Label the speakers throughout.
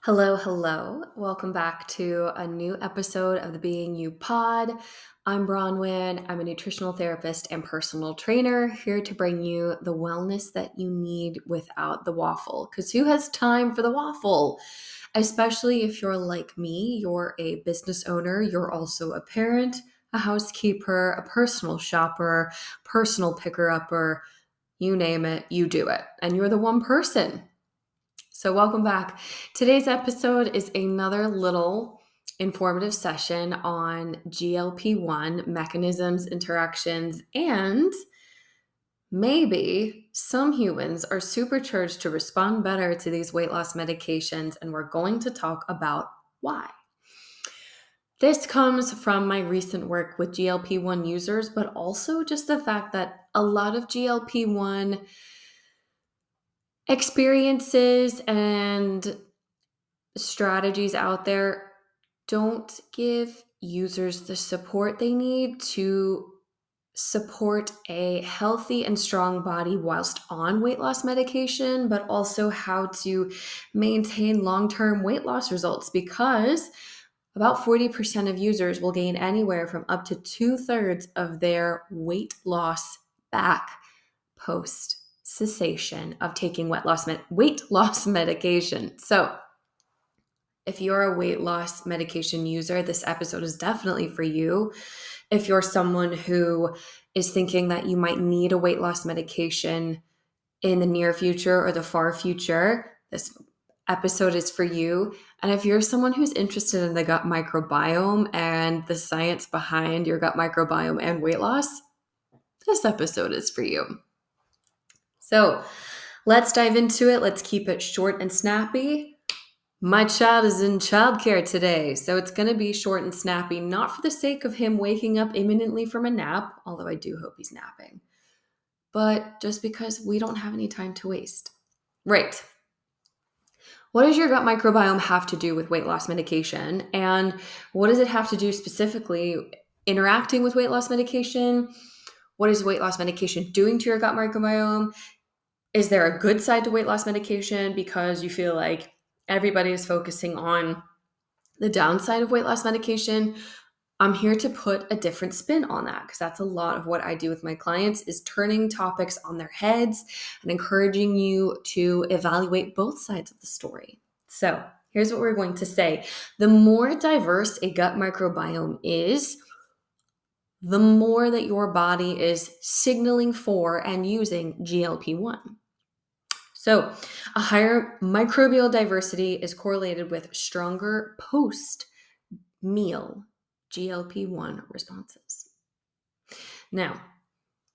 Speaker 1: Hello, hello. Welcome back to a new episode of the Being You Pod. I'm Bronwyn. I'm a nutritional therapist and personal trainer here to bring you the wellness that you need without the waffle. Because who has time for the waffle? Especially if you're like me, you're a business owner, you're also a parent, a housekeeper, a personal shopper, personal picker-upper, you name it, you do it. And you're the one person. So, welcome back. Today's episode is another little informative session on GLP-1 mechanisms, interactions, and maybe some humans are supercharged to respond better to these weight loss medications, and we're going to talk about why. This comes from my recent work with GLP-1 users, but also just the fact that a lot of GLP-1 experiences and strategies out there don't give users the support they need to support a healthy and strong body whilst on weight loss medication, but also how to maintain long-term weight loss results because about 40% of users will gain anywhere from up to 2/3 of their weight loss back post cessation of taking weight loss medication. So, if you're a weight loss medication user, this episode is definitely for you. If you're someone who is thinking that you might need a weight loss medication in the near future or the far future, this episode is for you. And if you're someone who's interested in the gut microbiome and the science behind your gut microbiome and weight loss, this episode is for you. So let's dive into it. Let's keep it short and snappy. My child is in childcare today, so it's going to be short and snappy, not for the sake of him waking up imminently from a nap, although I do hope he's napping, but just because we don't have any time to waste. Right. What does your gut microbiome have to do with weight loss medication? And what does it have to do specifically interacting with weight loss medication? What is weight loss medication doing to your gut microbiome? Is there a good side to weight loss medication because you feel like everybody is focusing on the downside of weight loss medication? I'm here to put a different spin on that because that's a lot of what I do with my clients is turning topics on their heads and encouraging you to evaluate both sides of the story. So here's what we're going to say. The more diverse a gut microbiome is, the more that your body is signaling for and using GLP-1. So, a higher microbial diversity is correlated with stronger post-meal GLP-1 responses. Now,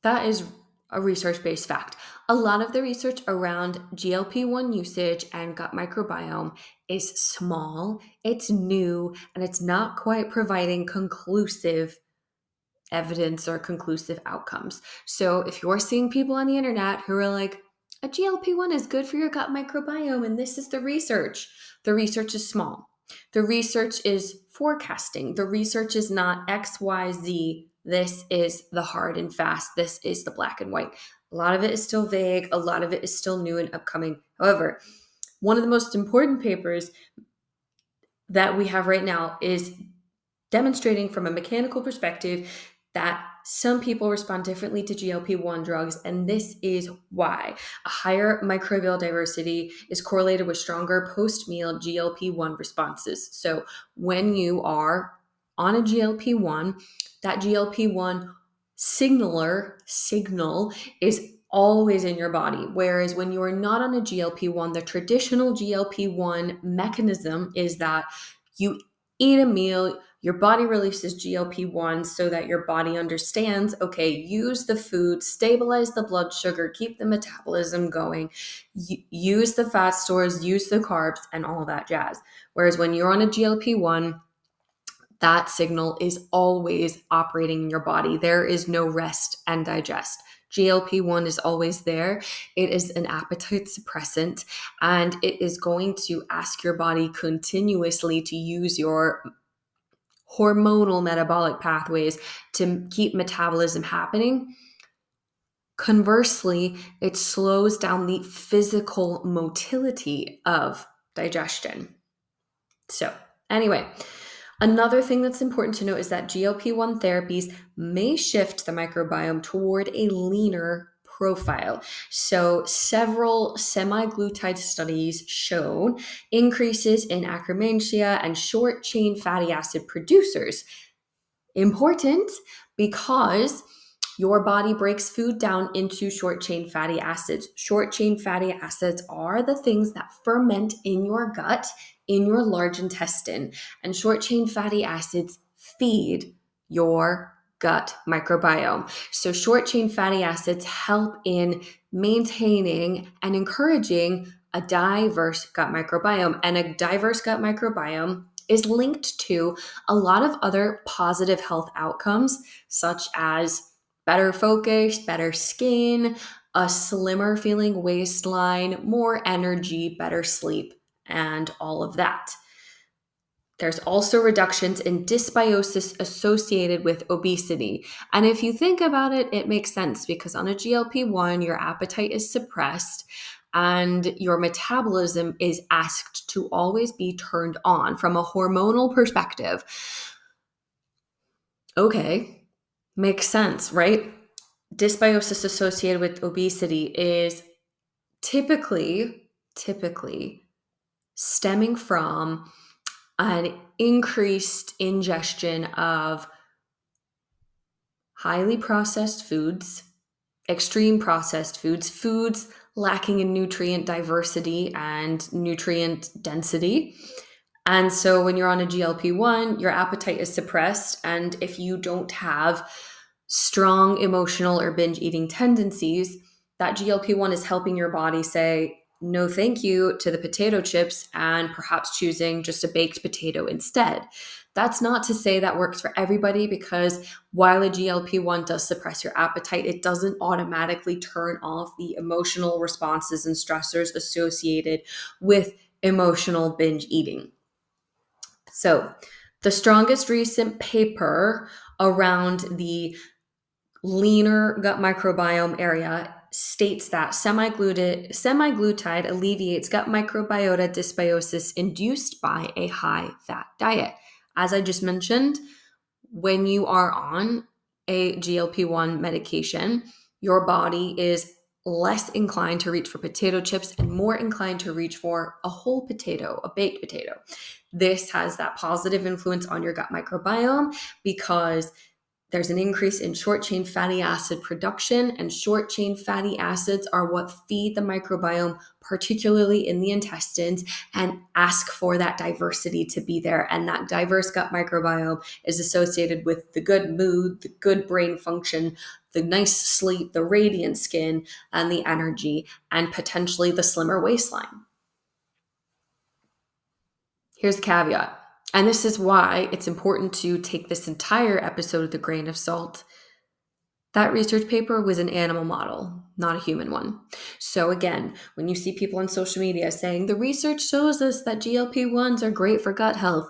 Speaker 1: that is a research-based fact. A lot of the research around GLP-1 usage and gut microbiome is small, it's new, and it's not quite providing conclusive evidence or conclusive outcomes. So if you're seeing people on the internet who are like, a GLP-1 is good for your gut microbiome, and this is the research is small. The research is forecasting. The research is not X, Y, Z. This is the hard and fast. This is the black and white. A lot of it is still vague. A lot of it is still new and upcoming. However, one of the most important papers that we have right now is demonstrating from a mechanical perspective that some people respond differently to GLP-1 drugs, and this is why. A higher microbial diversity is correlated with stronger post-meal GLP-1 responses. So when you are on a GLP-1, that GLP-1 signal is always in your body. Whereas when you are not on a GLP-1, the traditional GLP-1 mechanism is that you eat a meal, your body releases GLP-1 so that your body understands, okay, use the food, stabilize the blood sugar, keep the metabolism going, use the fat stores, use the carbs, and all that jazz. Whereas when you're on a GLP-1, that signal is always operating in your body. There is no rest and digest. GLP-1 is always there. It is an appetite suppressant, and it is going to ask your body continuously to use your hormonal metabolic pathways to keep metabolism happening. Conversely, it slows down the physical motility of digestion. So, anyway, another thing that's important to note is that GLP-1 therapies may shift the microbiome toward a leaner profile. So, several semaglutide studies showed increases in Akkermansia and short chain fatty acid producers. Important because your body breaks food down into short chain fatty acids. Short chain fatty acids are the things that ferment in your gut, in your large intestine. And short chain fatty acids feed your gut microbiome. So, short chain fatty acids help in maintaining and encouraging a diverse gut microbiome. And a diverse gut microbiome is linked to a lot of other positive health outcomes, such as better focus, better skin, a slimmer feeling waistline, more energy, better sleep, and all of that. There's also reductions in dysbiosis associated with obesity. And if you think about it, it makes sense because on a GLP-1, your appetite is suppressed and your metabolism is asked to always be turned on from a hormonal perspective. Okay, makes sense, right? Dysbiosis associated with obesity is typically stemming from an increased ingestion of highly processed foods, extreme processed foods, foods lacking in nutrient diversity and nutrient density. And so when you're on a GLP-1, your appetite is suppressed. And if you don't have strong emotional or binge eating tendencies, that GLP-1 is helping your body say, no, thank you to the potato chips and perhaps choosing just a baked potato instead. That's not to say that works for everybody because while a GLP-1 does suppress your appetite, it doesn't automatically turn off the emotional responses and stressors associated with emotional binge eating. So, the strongest recent paper around the leaner gut microbiome area states that semaglutide alleviates gut microbiota dysbiosis induced by a high fat diet. As I just mentioned, when you are on a GLP-1 medication, your body is less inclined to reach for potato chips and more inclined to reach for a whole potato, a baked potato. This has that positive influence on your gut microbiome because there's an increase in short chain fatty acid production, and short chain fatty acids are what feed the microbiome, particularly in the intestines, and ask for that diversity to be there. And that diverse gut microbiome is associated with the good mood, the good brain function, the nice sleep, the radiant skin, and the energy, and potentially the slimmer waistline. Here's a caveat. And this is why it's important to take this entire episode with a grain of salt. That research paper was an animal model, not a human one. So again, when you see people on social media saying the research shows us that GLP-1s are great for gut health,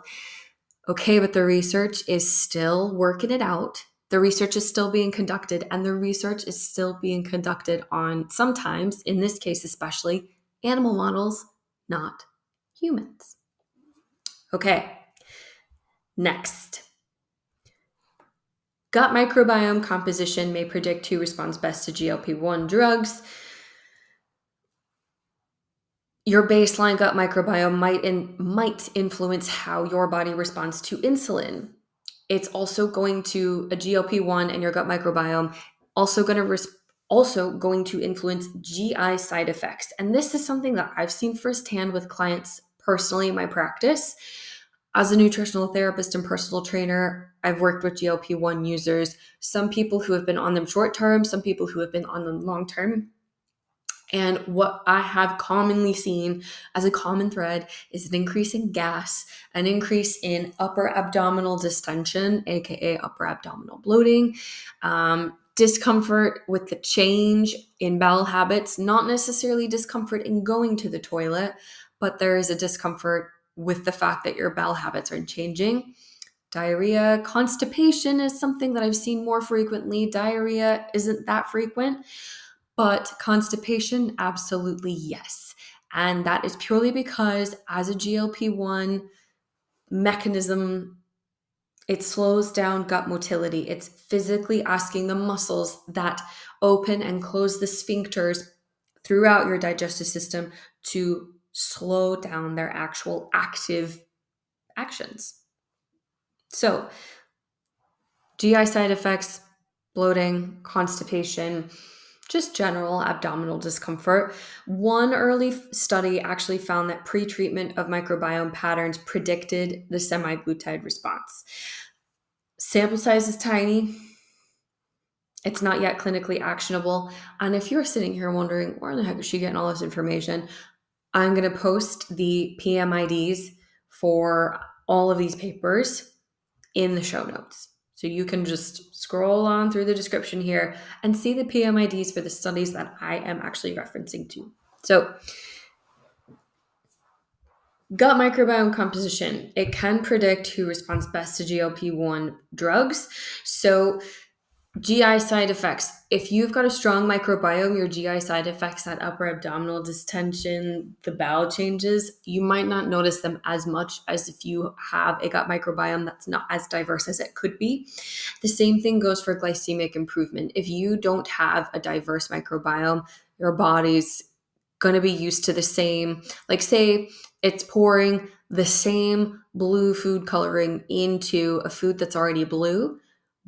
Speaker 1: okay, but the research is still working it out. The research is still being conducted, and the research is still being conducted on sometimes, in this case especially, animal models, not humans. Okay. Next, gut microbiome composition may predict who responds best to GLP-1 drugs. Your baseline gut microbiome might influence how your body responds to insulin. It's also going to, a GLP-1 and your gut microbiome also going to influence GI side effects. And this is something that I've seen firsthand with clients personally in my practice. As a nutritional therapist and personal trainer, I've worked with GLP-1 users, some people who have been on them short term, some people who have been on them long term. And what I have commonly seen as a common thread is an increase in gas, an increase in upper abdominal distension, aka upper abdominal bloating, discomfort with the change in bowel habits, not necessarily discomfort in going to the toilet, but there is a discomfort with the fact that your bowel habits are changing. Diarrhea, constipation is something that I've seen more frequently. Diarrhea isn't that frequent, but constipation, absolutely yes. And that is purely because as a GLP-1 mechanism. It slows down gut motility. It's physically asking the muscles that open and close the sphincters throughout your digestive system to slow down their actual active actions. So, GI side effects, bloating, constipation, just general abdominal discomfort. One early study actually found that pre-treatment of microbiome patterns predicted the semaglutide response. Sample size is tiny. It's not yet clinically actionable. And if you're sitting here wondering, where the heck is she getting all this information? I'm going to post the PMIDs for all of these papers in the show notes. So you can just scroll on through the description here and see the PMIDs for the studies that I am actually referencing to. So, gut microbiome composition. It can predict who responds best to GLP-1 drugs. So, GI side effects. If you've got a strong microbiome, your GI side effects, that upper abdominal distension, the bowel changes, you might not notice them as much as if you have a gut microbiome that's not as diverse as it could be. The same thing goes for glycemic improvement. If you don't have a diverse microbiome, your body's going to be used to the same, like say it's pouring the same blue food coloring into a food that's already blue.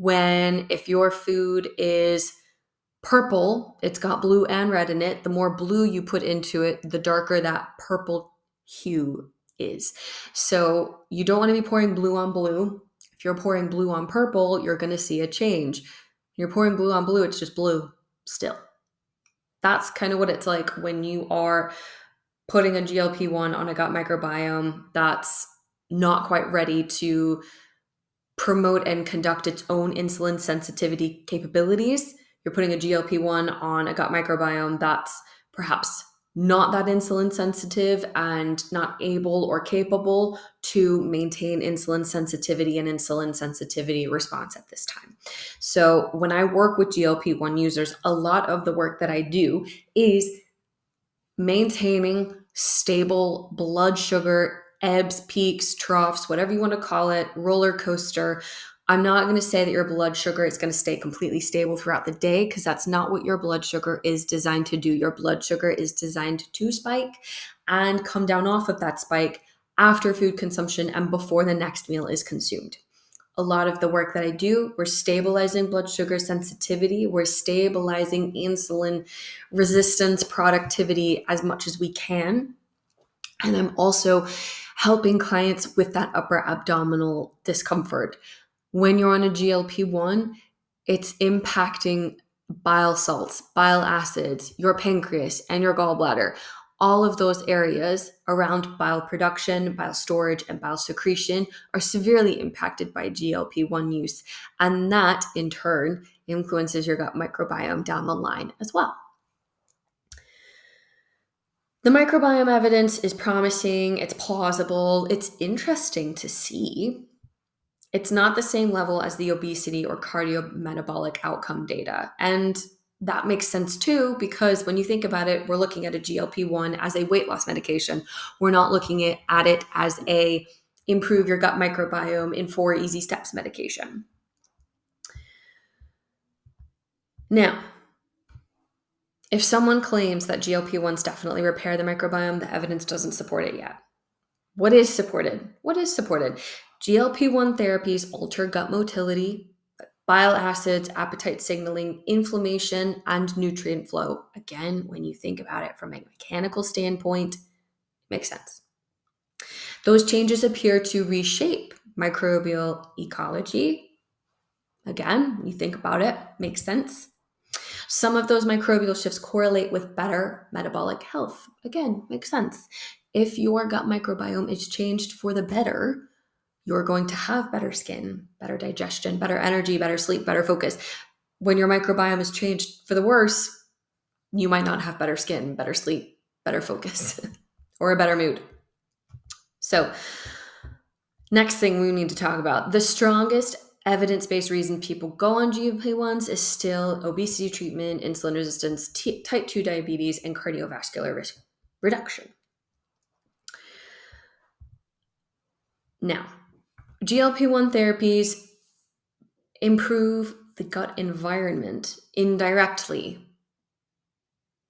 Speaker 1: When if your food is purple, it's got blue and red in it. The more blue you put into it, the darker that purple hue is. So you don't want to be pouring blue on blue. If you're pouring blue on purple, you're going to see a change. You're pouring blue on blue, it's just blue still. That's kind of what it's like when you are putting a GLP-1 on a gut microbiome that's not quite ready to promote and conduct its own insulin sensitivity capabilities. You're putting a GLP-1 on a gut microbiome that's perhaps not that insulin sensitive and not able or capable to maintain insulin sensitivity and insulin sensitivity response at this time. So when I work with GLP-1 users, a lot of the work that I do is maintaining stable blood sugar, ebbs, peaks, troughs, whatever you want to call it, roller coaster. I'm not going to say that your blood sugar is going to stay completely stable throughout the day because that's not what your blood sugar is designed to do. Your blood sugar is designed to spike and come down off of that spike after food consumption and before the next meal is consumed. A lot of the work that I do, we're stabilizing blood sugar sensitivity, we're stabilizing insulin resistance productivity as much as we can. And I'm also helping clients with that upper abdominal discomfort. When you're on a GLP-1, it's impacting bile salts, bile acids, your pancreas, and your gallbladder. All of those areas around bile production, bile storage, and bile secretion are severely impacted by GLP-1 use. And that, in turn, influences your gut microbiome down the line as well. The microbiome evidence is promising, it's plausible, it's interesting to see. It's not the same level as the obesity or cardiometabolic outcome data. And that makes sense too, because when you think about it, we're looking at a GLP-1 as a weight loss medication. We're not looking at it as a improve your gut microbiome in 4 easy steps medication. Now, if someone claims that GLP-1s definitely repair the microbiome, the evidence doesn't support it yet. What is supported? What is supported? GLP-1 therapies alter gut motility, bile acids, appetite signaling, inflammation, and nutrient flow. Again, when you think about it from a mechanical standpoint, it makes sense. Those changes appear to reshape microbial ecology. Again, when you think about it, makes sense. Some of those microbial shifts correlate with better metabolic health. Again, makes sense. If your gut microbiome is changed for the better, you're going to have better skin, better digestion, better energy, better sleep, better focus. When your microbiome is changed for the worse, you might not have better skin, better sleep, better focus, or a better mood. So, next thing we need to talk about, the strongest evidence-based reason people go on GLP-1s is still obesity treatment, insulin resistance, type 2 diabetes, and cardiovascular risk reduction. Now, GLP-1 therapies improve the gut environment indirectly.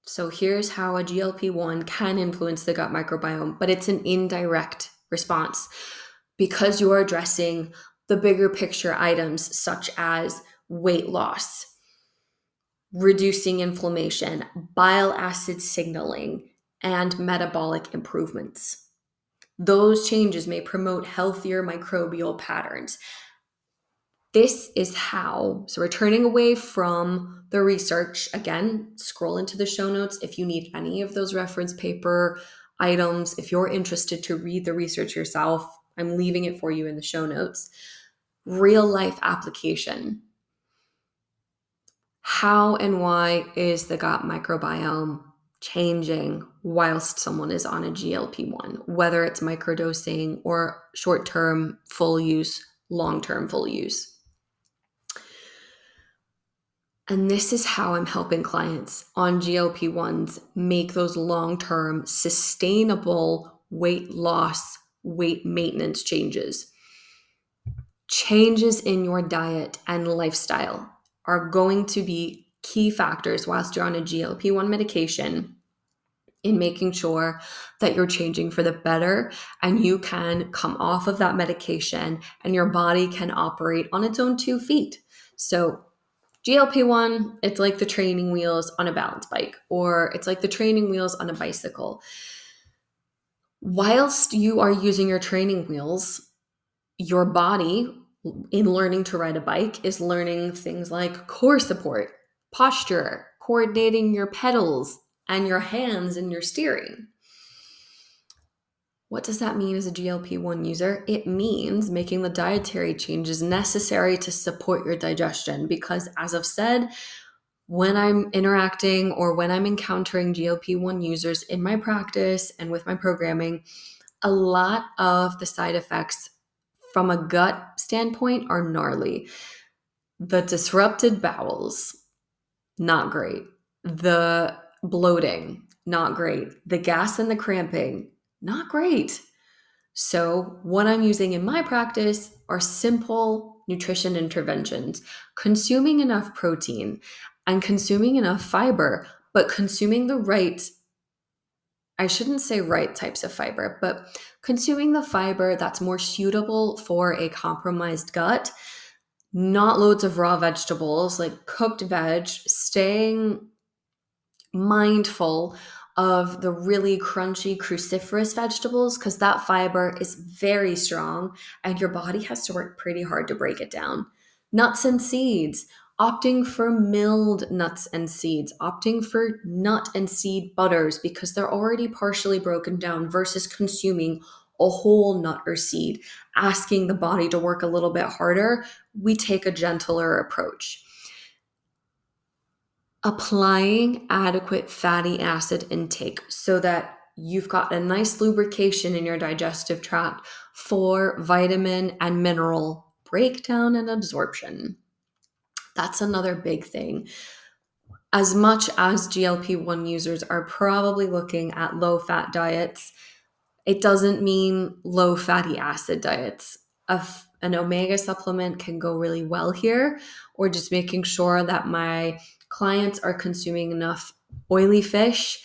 Speaker 1: So here's how a GLP-1 can influence the gut microbiome, but it's an indirect response because you're addressing the bigger picture items such as weight loss, reducing inflammation, bile acid signaling, and metabolic improvements. Those changes may promote healthier microbial patterns. This is how, so we're turning away from the research. Again, scroll into the show notes if you need any of those reference paper items. If you're interested to read the research yourself, I'm leaving it for you in the show notes. Real life application. How and why is the gut microbiome changing whilst someone is on a GLP-1, whether it's microdosing or short-term full use, long-term full use? And this is how I'm helping clients on GLP-1s make those long-term sustainable weight loss, weight maintenance changes. Changes in your diet and lifestyle are going to be key factors whilst you're on a GLP-1 medication in making sure that you're changing for the better and you can come off of that medication and your body can operate on its own 2 feet. So GLP-1, it's like the training wheels on a balance bike, or it's like the training wheels on a bicycle. Whilst you are using your training wheels, your body, in learning to ride a bike, is learning things like core support, posture, coordinating your pedals and your hands and your steering. What does that mean as a GLP-1 user? It means making the dietary changes necessary to support your digestion because, as I've said, when I'm interacting or when I'm encountering GLP-1 users in my practice and with my programming, a lot of the side effects from a gut standpoint are gnarly. The disrupted bowels, not great. The bloating, not great. The gas and the cramping, not great. So what I'm using in my practice are simple nutrition interventions, consuming enough protein and consuming enough fiber, but consuming the right, I shouldn't say right types of fiber, but consuming the fiber that's more suitable for a compromised gut, not loads of raw vegetables, like cooked veg, staying mindful of the really crunchy cruciferous vegetables because that fiber is very strong and your body has to work pretty hard to break it down. Nuts and seeds, opting for milled nuts and seeds, opting for nut and seed butters because they're already partially broken down versus consuming a whole nut or seed, asking the body to work a little bit harder. We take a gentler approach. Applying adequate fatty acid intake so that you've got a nice lubrication in your digestive tract for vitamin and mineral breakdown and absorption. That's another big thing. As much as GLP-1 users are probably looking at low-fat diets, it doesn't mean low fatty acid diets. An omega supplement can go really well here, or just making sure that my clients are consuming enough oily fish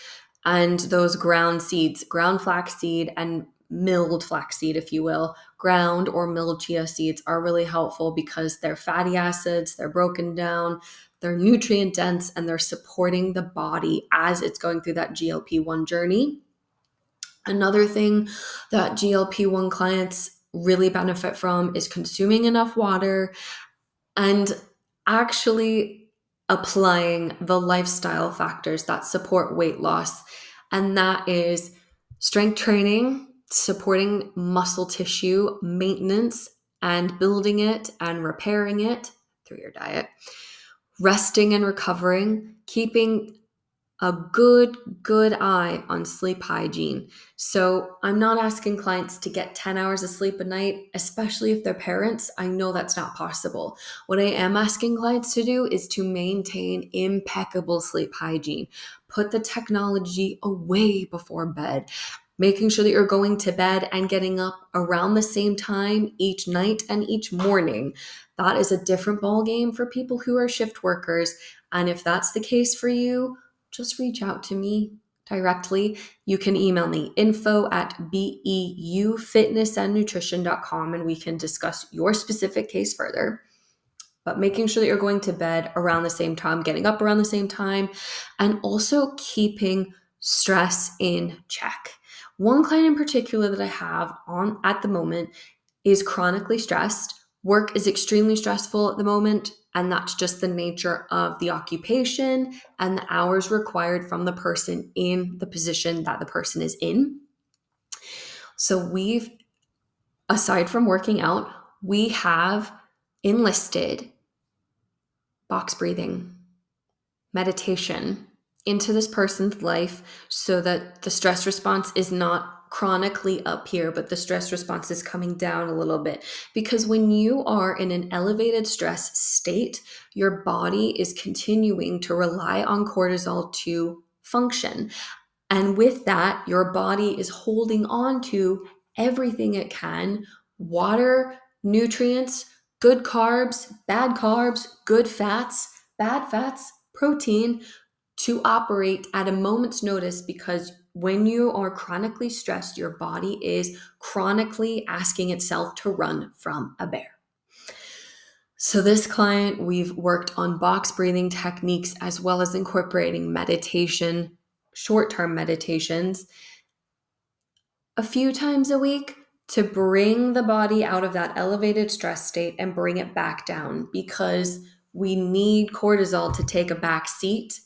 Speaker 1: and those ground seeds, ground flaxseed and milled flaxseed, if you will. Ground or milled chia seeds are really helpful because they're fatty acids, they're broken down, they're nutrient dense, and they're supporting the body as it's going through that GLP-1 journey. Another thing that GLP-1 clients really benefit from is consuming enough water and actually applying the lifestyle factors that support weight loss. And that is strength training, supporting muscle tissue maintenance and building it and repairing it through your diet, resting and recovering, keeping a good eye on sleep hygiene. So I'm not asking clients to get 10 hours of sleep a night, especially if they're parents. I know that's not possible. What I am asking clients to do is to maintain impeccable sleep hygiene. Put the technology away before bed. making sure that you're going to bed and getting up around the same time each night and each morning. That is a different ballgame for people who are shift workers. And if that's the case for you, just reach out to me directly. You can email me info@beufitnessandnutrition.com and we can discuss your specific case further. But making sure that you're going to bed around the same time, getting up around the same time, and also keeping stress in check. One client in particular that I have on at the moment is chronically stressed. Work is extremely stressful at the moment, and that's just the nature of the occupation and the hours required from the person in the position that the person is in. So aside from working out, we have enlisted box breathing, meditation into this person's life so that the stress response is not chronically up here, but the stress response is coming down a little bit. Because when you are in an elevated stress state, your body is continuing to rely on cortisol to function. And with that, your body is holding on to everything it can: water, nutrients, good carbs, good fats, bad fats, protein, to operate at a moment's notice, because when you are chronically stressed, your body is chronically asking itself to run from a bear. So this client, we've worked on box breathing techniques as well as incorporating meditation, short-term meditations, a few times a week to bring the body out of that elevated stress state and bring it back down, because we need cortisol to take a back seat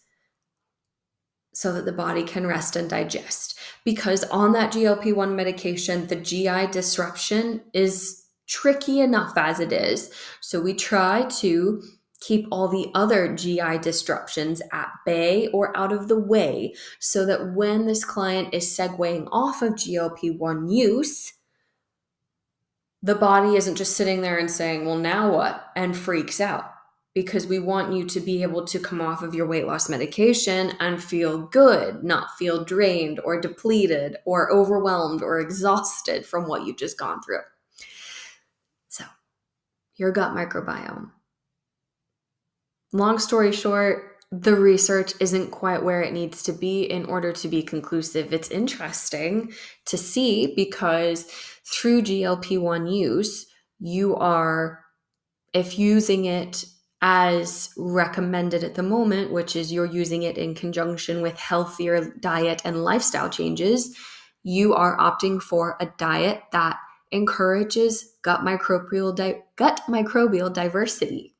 Speaker 1: so that the body can rest and digest. Because on that GLP-1 medication, the GI disruption is tricky enough as it is. So we try to keep all the other GI disruptions at bay or out of the way, so that when this client is segueing off of GLP-1 use, the body isn't just sitting there and saying, well, now what? And freaks out. Because we want you to be able to come off of your weight loss medication and feel good, not feel drained or depleted or overwhelmed or exhausted from what you've just gone through. So, your gut microbiome. Long story short, the research isn't quite where it needs to be in order to be conclusive. It's interesting to see, because through GLP-1 use, if using it as recommended at the moment, which is you're using it in conjunction with healthier diet and lifestyle changes, you are opting for a diet that encourages gut microbial diversity.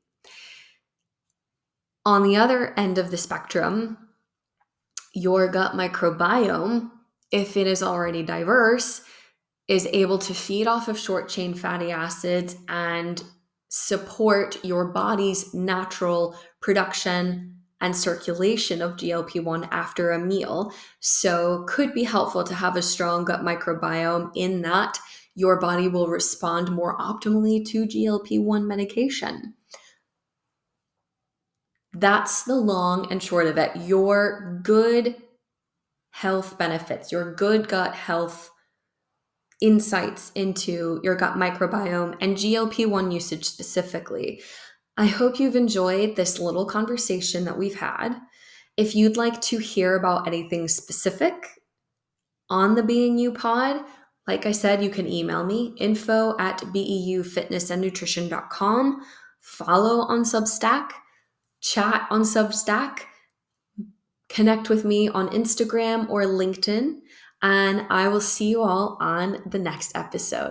Speaker 1: On the other end of the spectrum, your gut microbiome, if it is already diverse, is able to feed off of short-chain fatty acids and support your body's natural production and circulation of GLP-1 after a meal. So could be helpful to have a strong gut microbiome, in that your body will respond more optimally to GLP-1 medication. That's the long and short of it. Your good health benefits, your good gut health insights into your gut microbiome and GLP-1 usage specifically. I hope you've enjoyed this little conversation that we've had. If you'd like to hear about anything specific on the Being You pod, like I said, you can email me, info@beufitnessandnutrition.com, follow on Substack, chat on Substack, connect with me on Instagram or LinkedIn, and I will see you all on the next episode.